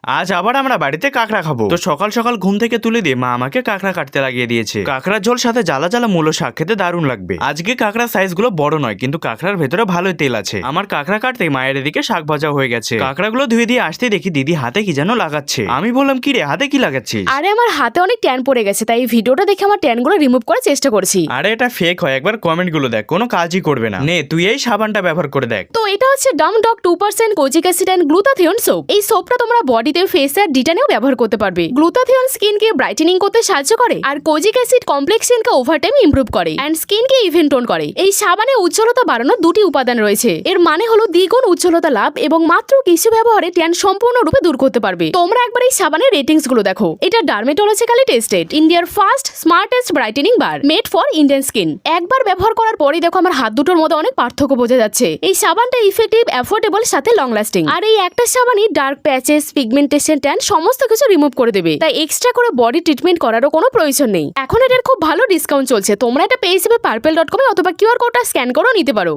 আজ আবার আমরা বাড়িতে কাঁকড়া খাবো। তো সকাল সকাল ঘুম থেকে তুলে দিয়ে মা আমাকে কাঁকড়া কাটতে লাগিয়ে দিয়েছে। কাঁকড়ার ঝোল সাথে জ্বালা জ্বালা মূলো শাক খেতে দারুণ লাগবে। আজকে কাঁকড়ার সাইজ গুলো বড় নয়, কিন্তু কাঁকড়ার ভেতরে ভালোই তেল আছে। আমার কাঁকড়া কাটতে মায়ের এদিকে শাক ভাজা হয়ে গেছে। কাঁকড়াগুলো ধুয়ে দিয়ে আসতে দেখি দিদি হাতে কি যেন লাগাচ্ছে। আমি বললাম, কি রে, হাতে কি লাগাচ্ছিস? আরে আমার হাতে অনেক ট্যান পড়ে গেছে, তাই এই ভিডিওটা দেখে আমার ট্যান গুলো রিমুভ করার চেষ্টা করছি। আরে এটা ফেক হয়, একবার কমেন্ট গুলো দেখ, কোনো কাজই করবে না। নে তুই এই সাবানটা ব্যবহার করে দেখ। তো এটা হচ্ছে Derm Doc 2% kojic acid and glutathione soap. এই সোপটা তোমরা বডিতে, ফেসে আর ডিটানেও ব্যবহার করতে পারবে। গ্লুটাথিয়ন স্কিনকে ব্রাইটেনিং করতে সাহায্য করে, আর কোজিক অ্যাসিড কমপ্লেক্সনকে ওভারটাইম ইমপ্রুভ করে এন্ড স্কিনকে ইভেন টোন করে। এই সাবানে উজ্জ্বলতা বাড়ানোর দুটি উপাদান রয়েছে। এর মানে হলো দ্বিগুণ উজ্জ্বলতা লাভ এবং মাত্র কিছু ব্যবহারে ট্যান সম্পূর্ণরূপে দূর করতে পারবে। তোমরা একবার এই সাবানের রেটিংস গুলো দেখো। এটা ডার্মেটোলজিক্যালি টেস্টেড, ইন্ডিয়ার first smartest brightening bar, made for Indian skin. একবার ব্যবহার করার পরেই দেখো আমার হাত দুটোর মধ্যে অনেক পার্থক্য বোঝা যাচ্ছে। এই সাবানটা ইফেক্টিভ, অ্যাফোর্ডেবল, সাথে লং লাস্টিং। আর এই একটা সাবানই ডার্ক প্যাচেস, পিগমেন্টেশন, ট্যান সমস্ত কিছু রিমুভ করে দেবে। তাই এক্সট্রা করে বডি ট্রিটমেন্ট করারও কোনো প্রয়োজন নেই। এখন এটার খুব ভালো ডিসকাউন্ট চলছে। তোমরা এটা পেয়ে যাবে purple.com অথবা কিউআর কোডটা স্ক্যান করেও নিতে পারো।